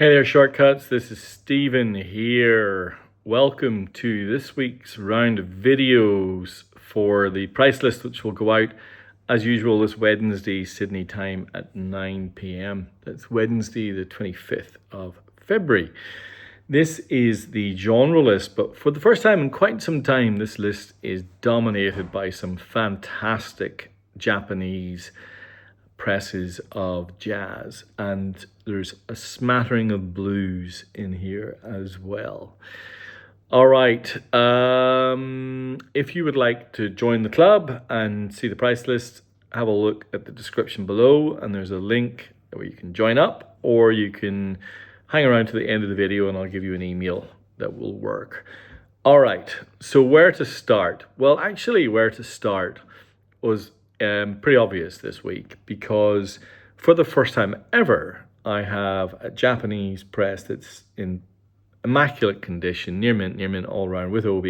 Hey there, Shortcuts. This is Stephen here. Welcome to this week's round of videos for the price list, which will go out as usual this Wednesday, Sydney time at 9 p.m. That's Wednesday, the 25th of February. This is the genre list, but for the first time in quite some time, this list is dominated by some fantastic Japanese presses of jazz, and there's a smattering of blues in here as well. All right, if you would like to join the club and see the price list, have a look at the description below, and there's a link where you can join up, or you can hang around to the end of the video and I'll give you an email that will work. All right, so where to start? Well, actually, where to start was pretty obvious this week, because for the first time ever, I have a Japanese press that's in immaculate condition, near mint all around, with OB,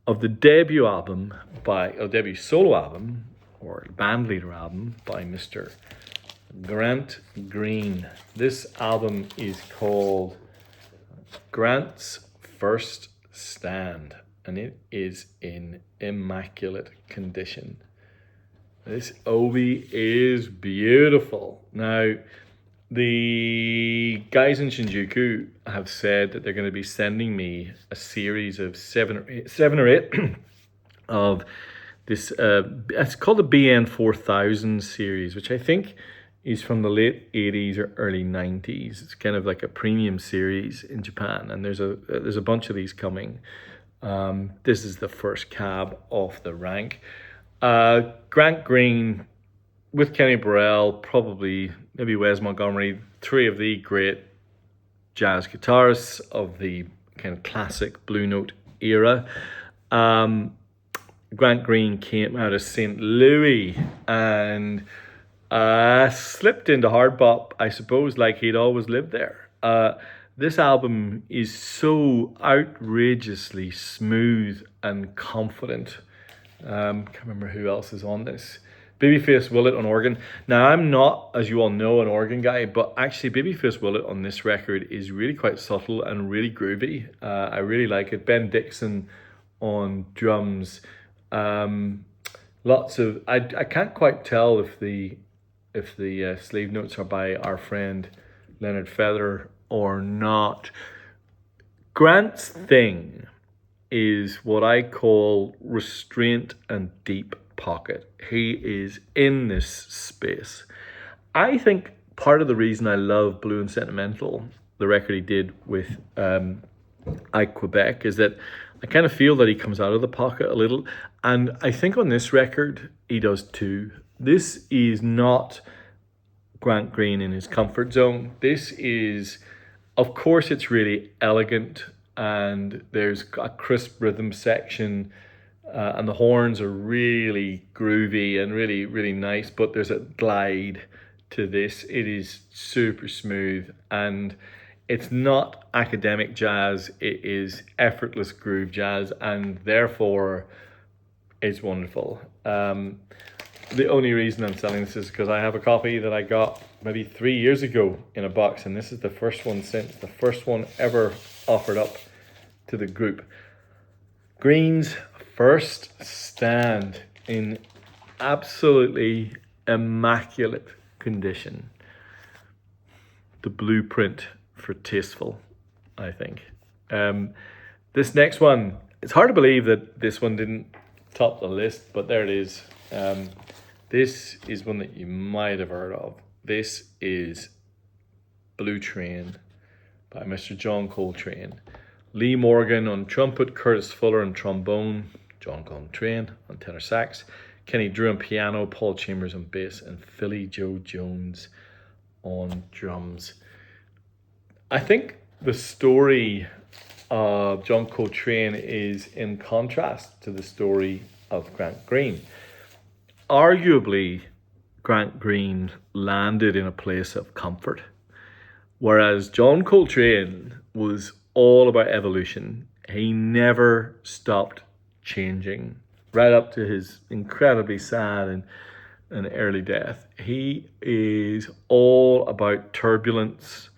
of the debut album debut solo album, or band leader album, by Mr. Grant Green. This album is called Grant's First Stand, and it is in immaculate condition. This obi is beautiful. Now, the guys in Shinjuku have said that they're going to be sending me a series of seven or eight of this. It's called the BN 4000 series, which I think is from the late 80s or early 90s. It's kind of like a premium series in Japan, and there's a bunch of these coming. This is the first cab off the rank. Grant Green with Kenny Burrell, probably maybe Wes Montgomery, three of the great jazz guitarists of the kind of classic Blue Note era. Grant Green came out of St. Louis and slipped into hard bop, I suppose, like he'd always lived there. This album is so outrageously smooth and confident. Can't remember who else is on this. Babyface Willett on organ. Now, I'm not, as you all know, an organ guy, but actually Babyface Willett on this record is really quite subtle and really groovy. I really like it. Ben Dixon on drums. Lots of I can't quite tell if the sleeve notes are by our friend Leonard Feather or not. Grant's thing is what I call restraint and deep pocket. He is in this space. I think part of the reason I love Blue and Sentimental, the record he did with I Quebec, is that I kind of feel that he comes out of the pocket a little, and I think on this record he does too. This is not Grant Green in his comfort zone. This is, of course, it's really elegant, and there's a crisp rhythm section, and the horns are really groovy and really, really nice, but there's a glide to this. It is super smooth, and it's not academic jazz. It is effortless groove jazz, and therefore it's wonderful. The only reason I'm selling this is because I have a copy that I got maybe 3 years ago in a box, and this is the first one since, the first one ever offered up to the group. Green's First Stand in absolutely immaculate condition. The blueprint for tasteful, I think. This next one, it's hard to believe that this one didn't top the list, but there it is. This is one that you might have heard of. This is Blue Train by Mr. John Coltrane. Lee Morgan on trumpet, Curtis Fuller on trombone, John Coltrane on tenor sax, Kenny Drew on piano, Paul Chambers on bass, and Philly Joe Jones on drums. I think the story of John Coltrane is in contrast to the story of Grant Green. Arguably, Grant Green landed in a place of comfort, whereas John Coltrane was all about evolution. He never stopped changing, right up to his incredibly sad and early death. He is all about turbulence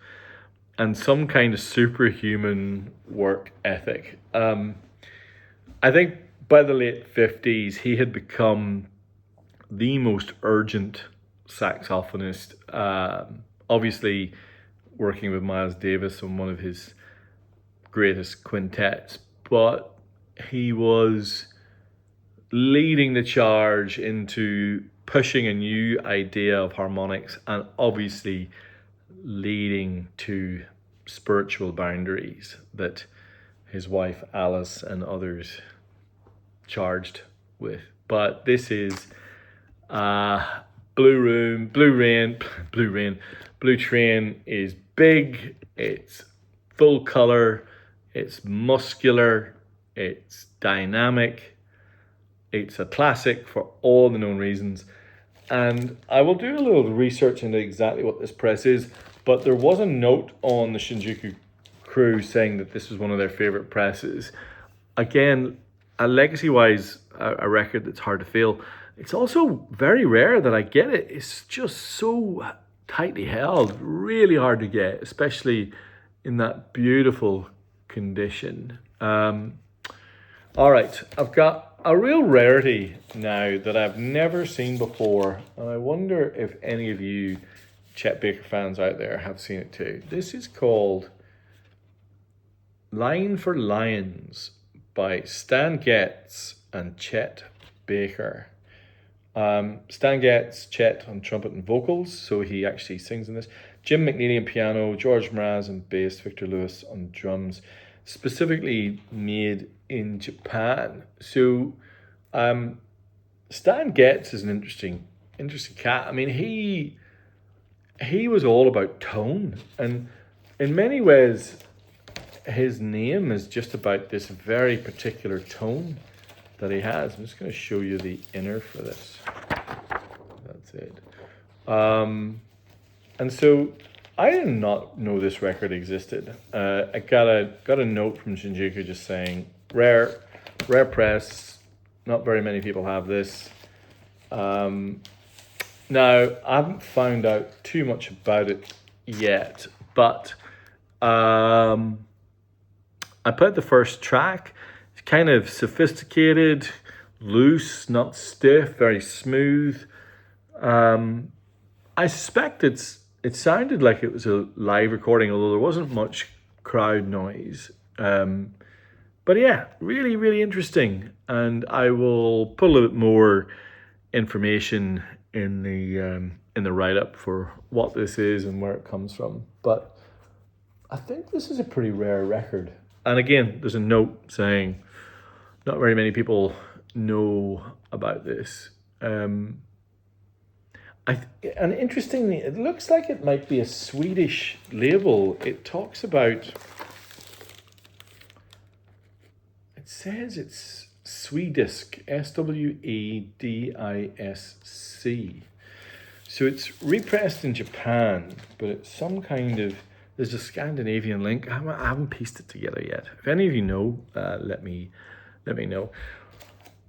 and some kind of superhuman work ethic. I think by the late 50s, he had become the most urgent saxophonist. Obviously, working with Miles Davis on one of his greatest quintets, but he was leading the charge into pushing a new idea of harmonics and obviously leading to spiritual boundaries that his wife Alice and others charged with. But this is Blue Train is big, it's full color, it's muscular, it's dynamic, it's a classic for all the known reasons. And I will do a little research into exactly what this press is, but there was a note on the Shinjuku crew saying that this was one of their favorite presses. Again, a legacy-wise, a record that's hard to feel. It's also very rare that I get it. It's just so tightly held, really hard to get, especially in that beautiful condition. All right, I've got a real rarity now that I've never seen before, and I wonder if any of you Chet Baker fans out there have seen it too. This is called Line for Lions by Stan Getz and Chet Baker. Stan Getz, Chet on trumpet and vocals, so he actually sings in this. Jim McNeely on piano, George Mraz on bass, Victor Lewis on drums. Specifically made in Japan. So Stan Getz is an interesting cat. I mean, he was all about tone, and in many ways his name is just about this very particular tone that he has. I'm just going to show you the inner for this. That's it. And so I did not know this record existed. I got a note from Shinjuku just saying rare press. Not very many people have this. Now I haven't found out too much about it yet, but I put the first track. It's kind of sophisticated, loose, not stiff, very smooth. I suspect it sounded like it was a live recording, although there wasn't much crowd noise. But yeah, really, really interesting. And I will put a little bit more information in the write-up for what this is and where it comes from. But I think this is a pretty rare record. And again, there's a note saying not very many people know about this. And interestingly, it looks like it might be a Swedish label. It talks about, it says it's Swedisk, Swedisc. So it's repressed in Japan, but it's some kind of, there's a Scandinavian link. I haven't pieced it together yet. If any of you know, let me know.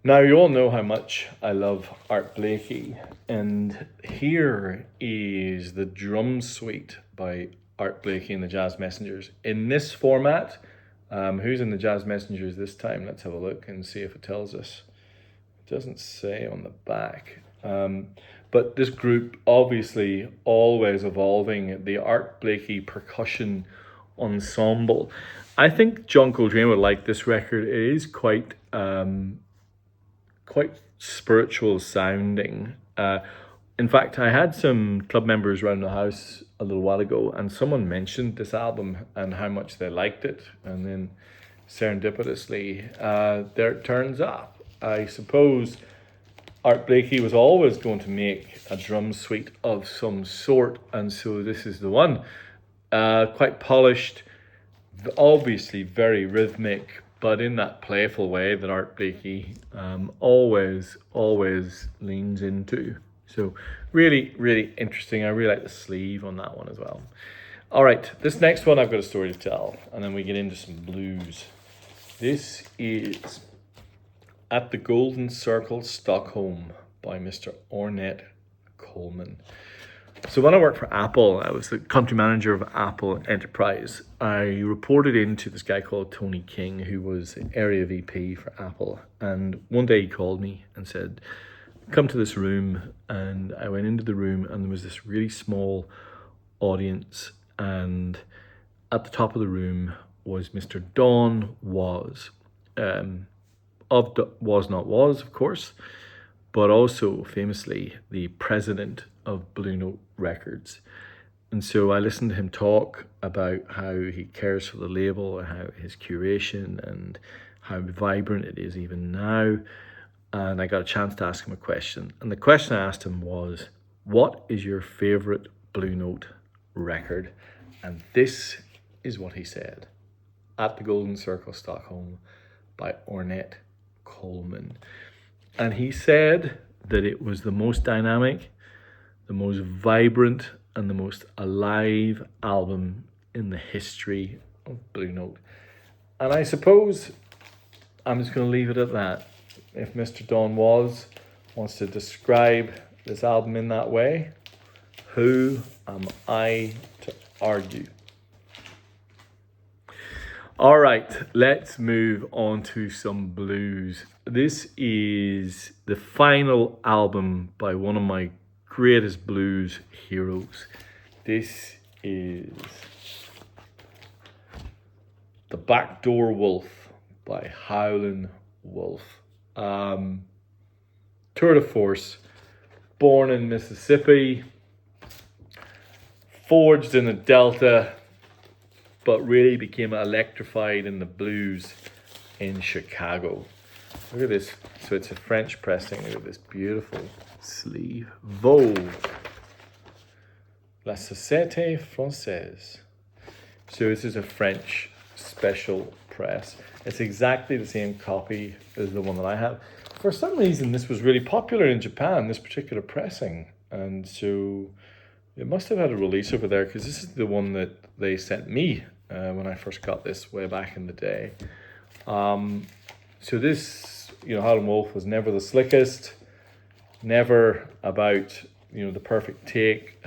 Now, you all know how much I love Art Blakey, and here is the drum suite by Art Blakey and the Jazz Messengers. In this format, who's in the Jazz Messengers this time? Let's have a look and see if it tells us. It doesn't say on the back. But this group, obviously, always evolving, the Art Blakey Percussion Ensemble. I think John Coltrane would like this record. It is quite spiritual sounding. In fact, I had some club members around the house a little while ago, and someone mentioned this album and how much they liked it. And then serendipitously, there it turns up. I suppose Art Blakey was always going to make a drum suite of some sort, and so this is the one. Quite polished, obviously very rhythmic, but in that playful way that Art Blakey always leans into. So really, really interesting. I really like the sleeve on that one as well. All right, this next one I've got a story to tell, and then we get into some blues. This is At the Golden Circle, Stockholm by Mr. Ornette Coleman. So when I worked for Apple, I was the country manager of Apple Enterprise. I reported into this guy called Tony King, who was area VP for Apple. And one day he called me and said, come to this room. And I went into the room and there was this really small audience. And at the top of the room was Mr. Don Was, of Was Not Was, of course, but also famously the president of Blue Note Records. And so I listened to him talk about how he cares for the label and how his curation and how vibrant it is even now. And I got a chance to ask him a question. And the question I asked him was, what is your favorite Blue Note record? And this is what he said. At the Golden Circle, Stockholm, by Ornette Coleman. And he said that it was the most dynamic, the most vibrant, and the most alive album in the history of Blue Note. And I suppose I'm just going to leave it at that. If Mr. Don Was wants to describe this album in that way, who am I to argue? All right, let's move on to some blues. This is the final album by one of my greatest blues heroes. This is The Backdoor Wolf by Howlin' Wolf. Tour de force, born in Mississippi, forged in the Delta, but really became electrified in the blues in Chicago. Look at this. So it's a French pressing. Look at this beautiful sleeve. Vogue. La Société Française. So this is a French special press. It's exactly the same copy as the one that I have. For some reason, this was really popular in Japan, this particular pressing. And so it must have had a release over there, because this is the one that they sent me when I first got this way back in the day. So this, Howlin' Wolf was never the slickest, never about, the perfect take,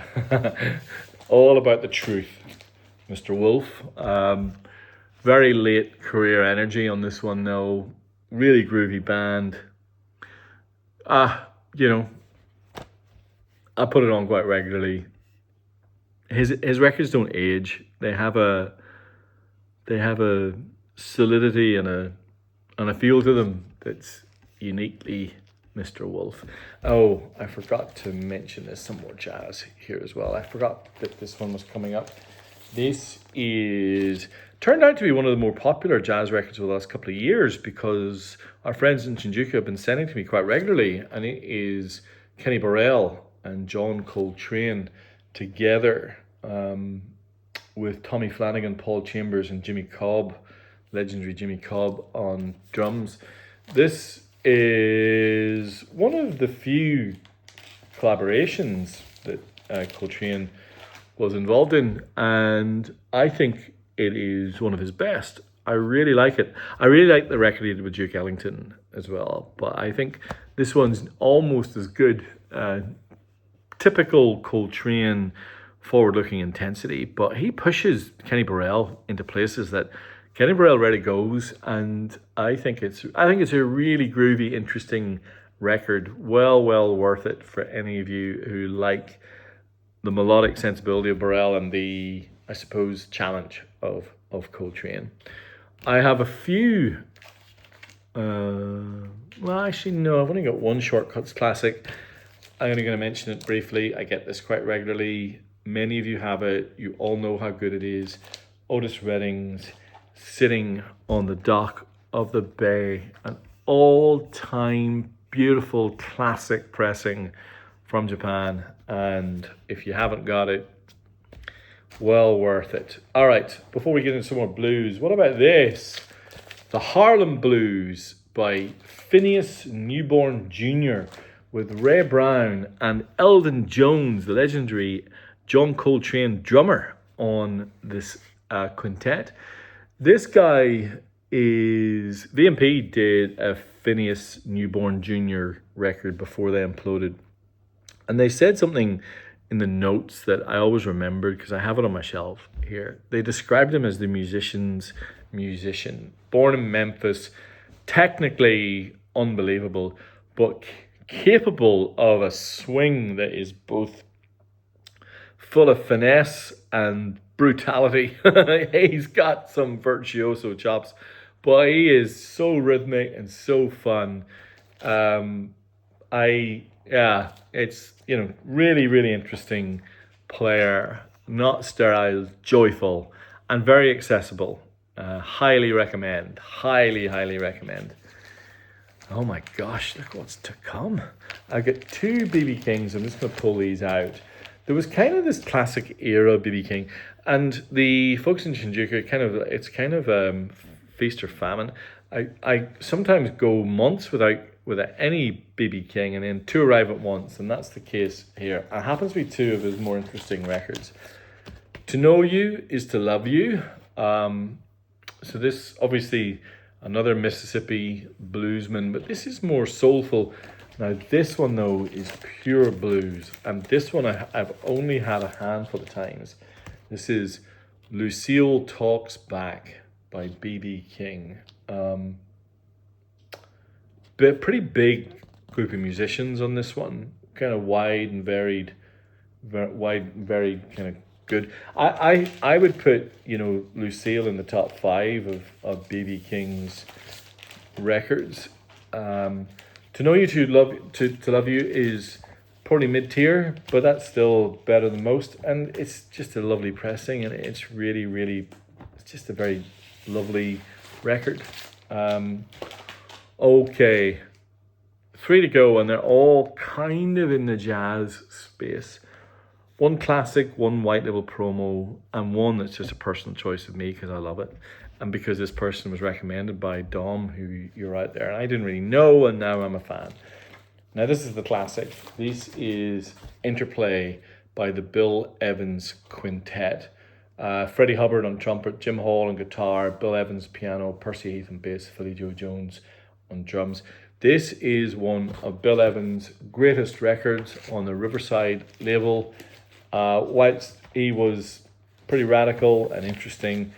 all about the truth, Mr. Wolf. Very late career energy on this one, though. Really groovy band. I put it on quite regularly. His records don't age. They have a solidity and a feel to them that's uniquely Mr. Wolf. Oh, I forgot to mention there's some more jazz here as well. I forgot that this one was coming up. This turned out to be one of the more popular jazz records over the last couple of years, because our friends in Shinjuku have been sending to me quite regularly, and it is Kenny Burrell and John Coltrane together, with Tommy Flanagan, Paul Chambers, and Jimmy Cobb, legendary Jimmy Cobb, on drums. This is one of the few collaborations that Coltrane was involved in, and I think it is one of his best. I really like it. I really like the record he did with Duke Ellington as well, but I think this one's almost as good. Typical Coltrane forward-looking intensity, but he pushes Kenny Burrell into places that Kenny Burrell rarely goes, and I think it's a really groovy, interesting record. Well worth it for any of you who like the melodic sensibility of Burrell and the, I suppose, challenge of Coltrane. I have a few, actually no, I've only got one Shortcuts classic. I'm only going to mention it briefly. I get this quite regularly. Many of you have it. You all know how good it is. Otis Redding's Sitting on the Dock of the Bay, an all-time beautiful classic pressing from Japan. And if you haven't got it, well worth it. All right, before we get into some more blues, what about this? The Harlem Blues by Phineas Newborn Jr. with Ray Brown and Eldon Jones, the legendary John Coltrane drummer, on this quintet. This guy is... VMP did a Phineas Newborn Jr. record before they imploded. And they said something in the notes that I always remembered because I have it on my shelf here. They described him as the musician's musician, born in Memphis, technically unbelievable, but capable of a swing that is both full of finesse and brutality. He's got some virtuoso chops, but he is so rhythmic and so fun. It's really really interesting player, not sterile, joyful, and very accessible. Highly recommend. Highly recommend. Oh my gosh, look what's to come. I've got two BB Kings. I'm just going to pull these out. There was kind of this classic era BB King, and the folks in Shinjuku, it's kind of feast or famine. I sometimes go months without any BB King, and then two arrive at once, and that's the case here. It happens to be two of his more interesting records. To Know You is to Love You. So this, obviously, another Mississippi bluesman, but this is more soulful. Now this one though is pure blues, and this one I've only had a handful of times. This is Lucille Talks Back by BB King. But pretty big group of musicians on this one, kind of wide and varied, very kind of good. I would put Lucille in the top 5 of BB King's records. To Know You, to Love You is probably mid-tier, but that's still better than most, and it's just a lovely pressing, and it's really it's just a very lovely record. Okay, 3 to go, and they're all kind of in the jazz space. One classic, one white label promo, and one that's just a personal choice of me because I love it, and because this person was recommended by Dom, who you're out there, and I didn't really know, and now I'm a fan. Now this is the classic. This is Interplay by the Bill Evans Quintet. Freddie Hubbard on trumpet, Jim Hall on guitar, Bill Evans piano, Percy Heath on bass, Philly Joe Jones on drums. This is one of Bill Evans' greatest records on the Riverside label. Whilst he was pretty radical and interesting,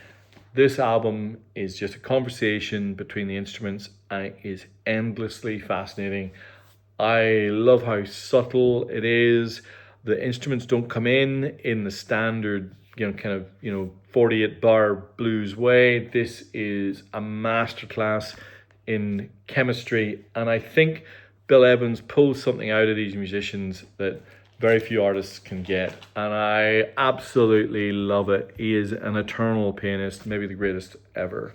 this album is just a conversation between the instruments, and it is endlessly fascinating. I love how subtle it is. The instruments don't come in the standard, 48 bar blues way. This is a masterclass in chemistry, and I think Bill Evans pulls something out of these musicians that very few artists can get, and I absolutely love it. He is an eternal pianist, maybe the greatest ever.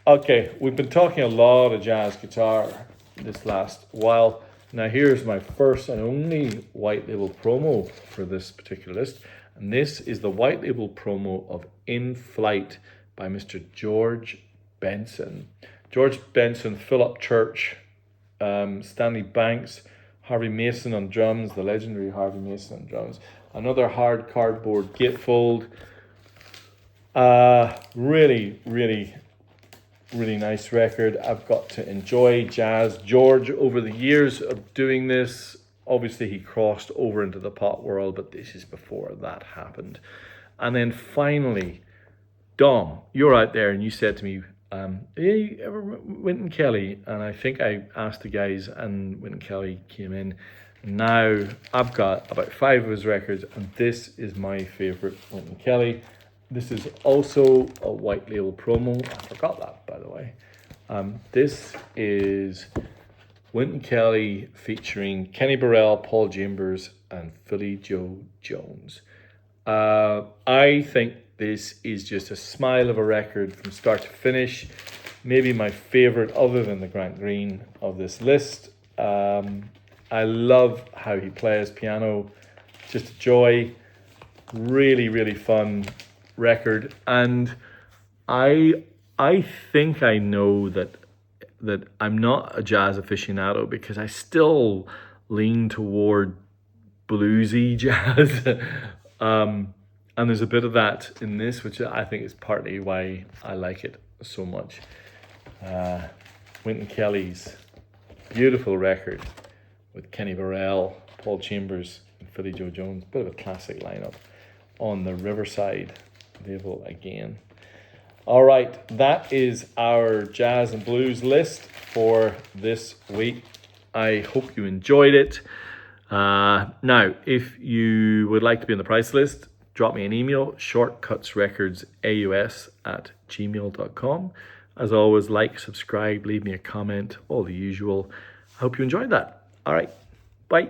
Okay, we've been talking a lot of jazz guitar this last while. Now here's my first and only white label promo for this particular list, and this is the white label promo of In Flight by Mr. George Benson. George Benson, Philip Church, Stanley Banks, Harvey Mason on drums, the legendary Harvey Mason on drums. Another hard cardboard gatefold. Really nice record. I've got to enjoy jazz. George, over the years of doing this, obviously he crossed over into the pop world, but this is before that happened. And then finally, Dom, you're out there and you said to me, you ever Wynton Kelly? And I think I asked the guys, and Wynton Kelly came in. Now I've got about 5 of his records, and this is my favorite Wynton Kelly. This is also a white label promo. I forgot that, by the way. This is Wynton Kelly featuring Kenny Burrell, Paul Chambers, and Philly Joe Jones. I think this is just a smile of a record from start to finish. Maybe my favorite, other than the Grant Green, of this list. I love how he plays piano. Just a joy. Really fun record. And I think I know that I'm not a jazz aficionado because I still lean toward bluesy jazz. And there's a bit of that in this, which I think is partly why I like it so much. Wynton Kelly's beautiful record with Kenny Burrell, Paul Chambers, and Philly Joe Jones, bit of a classic lineup on the Riverside label again. All right, that is our jazz and blues list for this week. I hope you enjoyed it. Now, if you would like to be on the price list, drop me an email, shortcutsrecordsaus@gmail.com. As always, like, subscribe, leave me a comment, all the usual. I hope you enjoyed that. All right, bye.